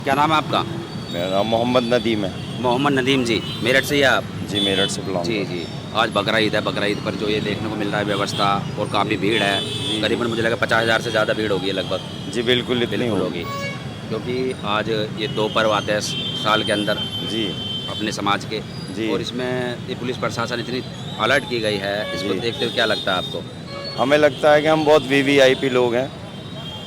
क्या नाम है आपका? मेरा नाम मोहम्मद नदीम है। मोहम्मद नदीम जी, मेरठ से ही आप? जी मेरठ से बिलोंग जी जी। आज बकरा ईद है, बकरा ईद पर जो ये देखने को मिल रहा है व्यवस्था और काफ़ी भीड़ है, करीबन मुझे लगा 50,000 से ज़्यादा भीड़ होगी है लगभग। जी बिल्कुल इतनी बिल्कुल होगी। होगी, क्योंकि आज ये 2 पर्व आते हैं साल के अंदर जी अपने समाज के, जी। और इसमें ये पुलिस प्रशासन इतनी अलर्ट की गई है, इसको जी। देखते हुए क्या लगता है आपको? हमें लगता है कि हम बहुत वीवीआईपी लोग हैं।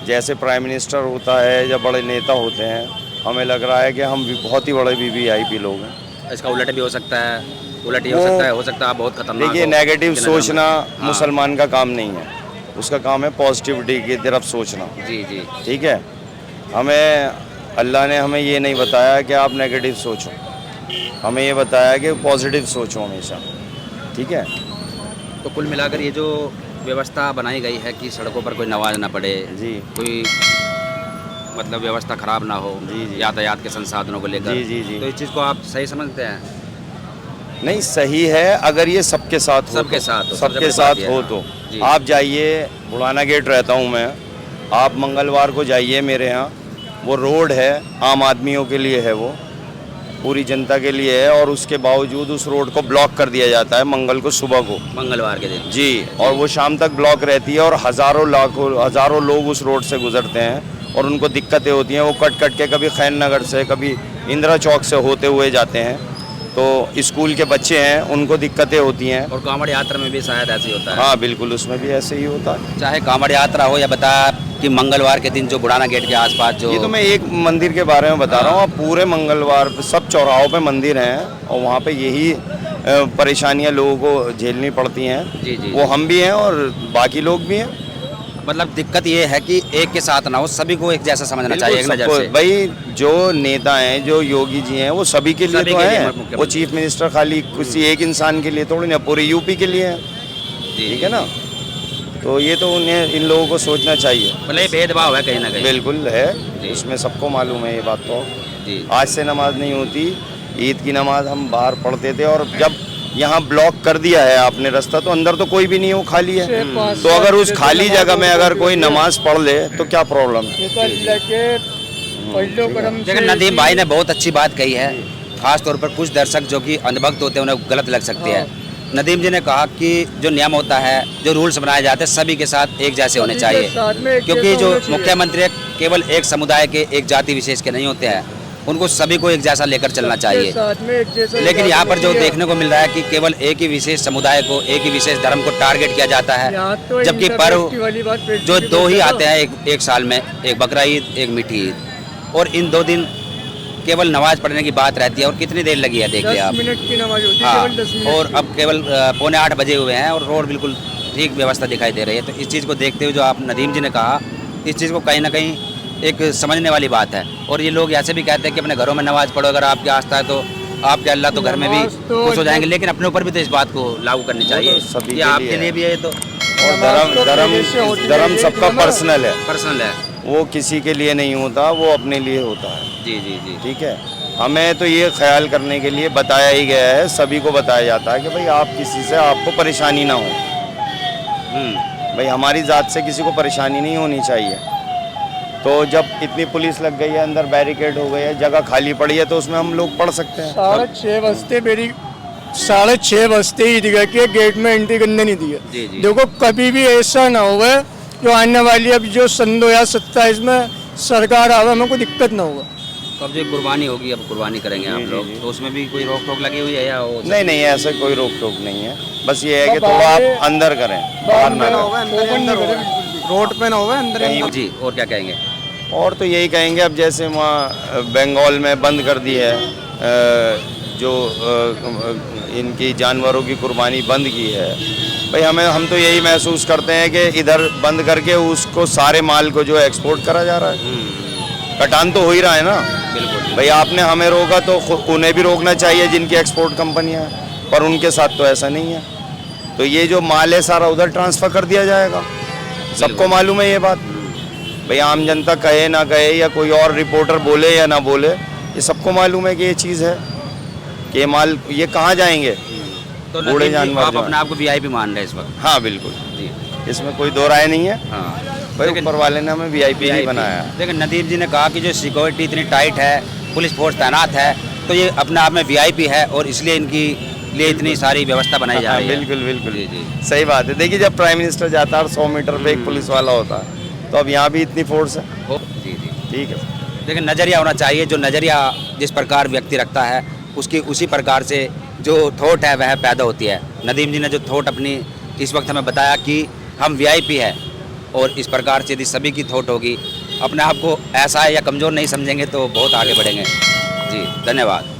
जैसे प्राइम मिनिस्टर होता है या बड़े नेता होते हैं, हमें लग रहा है कि हम भी बहुत ही बड़े वीवीआईपी लोग हैं। इसका उलट भी हो सकता है, उलट ये हो सकता है बहुत खतरनाक देखिए हो नेगेटिव आपकी नज़र में। सोचना हाँ। मुसलमान का काम नहीं है, उसका काम है पॉजिटिविटी की तरफ सोचना। जी जी ठीक है, हमें अल्लाह ने हमें ये नहीं बताया कि आप नेगेटिव सोचो, हमें ये बताया कि पॉजिटिव सोचो हमेशा। ठीक है। तो कुल मिलाकर ये जो व्यवस्था बनाई गई है कि सड़कों पर कोई नमाज ना पड़े, जी कोई मतलब व्यवस्था खराब ना हो, जी जी यातायात के संसाधनों को लेकर, जी जी जी। तो इस चीज़ को आप सही समझते हैं? नहीं सही है, अगर ये सबके साथ हो सबके तो, साथ हो, सबसे सबके बड़ी साथ बात ये हो है। तो जी। आप जाइए, बुढ़ाना गेट रहता हूँ मैं, आप मंगलवार को जाइए मेरे यहाँ, वो रोड है आम आदमियों के लिए है, वो पूरी जनता के लिए है, और उसके बावजूद उस रोड को ब्लॉक कर दिया जाता है मंगल को सुबह को। मंगलवार के दिन? जी, और वो शाम तक ब्लॉक रहती है, और हज़ारों लोग उस रोड से गुजरते हैं, और उनको दिक्कतें होती हैं। वो कट कट के कभी खैर नगर से, कभी इंदिरा चौक से होते हुए जाते हैं, तो स्कूल के बच्चे हैं उनको दिक्कतें होती हैं। और कांवड़ यात्रा में भी शायद ऐसे ही होता है? हाँ बिल्कुल, उसमें भी ऐसे ही होता है। चाहे कांवड़ यात्रा हो या बता कि मंगलवार के दिन जो बुढ़ाना गेट के आसपास जो ये तो मैं एक मंदिर के बारे में बता रहा हूँ। अब पूरे मंगलवार सब चौराहों पे मंदिर हैं, और वहाँ पे यही परेशानियाँ लोगों को झेलनी पड़ती हैं। जी जी। वो हम भी हैं और बाकी लोग भी हैं। मतलब दिक्कत ये है कि एक के साथ ना हो, सभी को एक जैसा समझना चाहिए एक नज़र सबको- से। भाई जो नेता हैं, जो योगी जी हैं, वो सभी के लिए सभी तो के लिए हैं। मुख्यमंत्री। वो चीफ मिनिस्टर खाली किसी एक इंसान के लिए थोड़ी ना, पूरे यूपी के लिए है। जी ठीक है ना, तो ये तो उन्हें इन लोगों को सोचना चाहिए। मतलब ये भेदभाव है कहीं ना कहीं। बिल्कुल है, जी। उसमें सबको मालूम है ये बात। तो जी आज से नमाज नहीं होती, ईद की नमाज हम बाहर पढ़ते थे, और जब यहाँ ब्लॉक कर दिया है आपने रास्ता, तो अंदर तो कोई भी नहीं हो, खाली है। तो अगर उस खाली जगह में अगर कोई नमाज पढ़ ले तो क्या प्रॉब्लम है? लेकिन नदीम भाई ने बहुत अच्छी बात कही है, खास तौर पर कुछ दर्शक जो कि अंधभक्त होते हैं उन्हें गलत लग सकती है। नदीम जी ने कहा कि जो नियम होता है, जो रूल्स बनाए जाते हैं, सभी के साथ एक जैसे होने चाहिए, क्योंकि जो मुख्यमंत्री है केवल एक समुदाय के, एक जाति विशेष के नहीं होते हैं, उनको सभी को एक जैसा लेकर चलना चाहिए। लेकिन यहाँ पर जो देखने को मिल रहा है कि केवल एक ही विशेष समुदाय को, एक ही विशेष धर्म को टारगेट किया जाता है, जबकि पर्व जो 2 ही आते हैं एक साल में, एक बकरा ईद, एक मीठी ईद, और इन 2 दिन केवल नमाज पढ़ने की बात रहती है। और कितनी देर लगी है देखिए आप। 10 मिनट की नमाज होती है, हाँ, केवल 10 मिनट और की। अब केवल 7:45 बजे हुए हैं, और रोड बिल्कुल ठीक व्यवस्था दिखाई दे रही है। तो इस चीज़ को देखते हुए जो आप नदीम जी ने कहा, इस चीज़ को कहीं ना कहीं एक समझने वाली बात है। और ये लोग ऐसे भी कहते हैं कि अपने घरों में नमाज पढ़ो, अगर आपकी आस्था है तो आपके अल्लाह तो घर में भी नमाज तो खुश हो जाएंगे, लेकिन अपने ऊपर भी तो इस बात को लागू करनी चाहिए। सभी ये के आपके लिए लिए भी है, तो और नमाज तो पहले से होती धर्म है, सबका ये जो ना- पर्सनल है, पर्सनल है। वो किसी के लिए नहीं होता, वो अपने लिए होता है। जी जी जी। ठीक है, हमें तो ये ख्याल करने के लिए बताया ही गया है, सभी को बताया जाता है कि भाई आप किसी से, आपको परेशानी ना हो। भाई हमारी ज़ात से किसी को परेशानी नहीं होनी चाहिए। तो जब इतनी पुलिस लग गई है, अंदर बैरिकेड हो गई है, जगह खाली पड़ी है, तो उसमें हम लोग पढ़ सकते हैं। 6:30 बजते मेरी 6:30 बजते ईदगाह के गेट में एंट्री करने नहीं दिया। जी जी। देखो कभी भी ऐसा ना होगा जो आने वाली अब जो सन 2027 में सरकार आवे, हमें कोई दिक्कत ना होगा। तो अब जो कुर्बानी होगी, अब कुर्बानी करेंगे आप जी, लोग, जी। तो उसमें भी कोई रोक टोक लगी हुई है या वो नहीं नहीं, ऐसा कोई रोक टोक नहीं है, बस ये है कि तो थोड़ा बाहर- आप अंदर करें, बाहर ना करें। ओपन नहीं करे, रोड पे ना होगा, अंदर कहीं जी। और क्या कहेंगे? और तो यही कहेंगे, अब जैसे वहाँ बंगाल में बंद कर दी है, जो इनकी जानवरों की कुर्बानी बंद की है, भाई हम तो यही महसूस करते हैं कि इधर बंद करके उसको सारे माल को जो है एक्सपोर्ट करा जा रहा है। कटान तो हो ही रहा है ना। बिल्कुल। भाई आपने हमें रोका तो उन्हें भी रोकना चाहिए जिनकी एक्सपोर्ट कंपनियां हैं, पर उनके साथ तो ऐसा नहीं है। तो ये जो माल है सारा उधर ट्रांसफ़र कर दिया जाएगा, सबको मालूम है ये बात। भाई आम जनता कहे ना कहे, या कोई और रिपोर्टर बोले या ना बोले, ये सबको मालूम है कि ये चीज़ है, कि ये माल ये कहाँ जाएंगे। तो बूढ़े नदीम जी, जानवर आप जो अपने आप को वीआईपी मान रहे हैं इस वक्त? हाँ बिल्कुल, जी। इसमें कोई दो राय नहीं है। हाँ। भाई लेकिन- ऊपर वाले ने हमें वीआईपी ही बनाया है। लेकिन नदीम जी ने कहा कि जो सिक्योरिटी इतनी टाइट है, पुलिस फोर्स तैनात है, तो ये अपने आप में वीआईपी है और इसलिए इनकी लिए इतनी सारी व्यवस्था बनाई जा हाँ, रही है। बिल्कुल बिल्कुल जी जी सही बात है। देखिए जब प्राइम मिनिस्टर जाता है और 100 मीटर पे एक पुलिस वाला होता है, तो अब यहाँ भी इतनी फोर्स है। जी जी। ठीक है सर। लेकिन नज़रिया होना चाहिए, जो नज़रिया जिस प्रकार व्यक्ति रखता है उसकी उसी प्रकार से जो थॉट है वह पैदा होती है। नदीम जी ने जो थॉट अपनी इस वक्त हमें बताया कि हम वीआईपी है, और इस प्रकार से यदि सभी की थॉट होगी, अपने आप को ऐसा या कमज़ोर नहीं समझेंगे तो बहुत आगे बढ़ेंगे। जी धन्यवाद।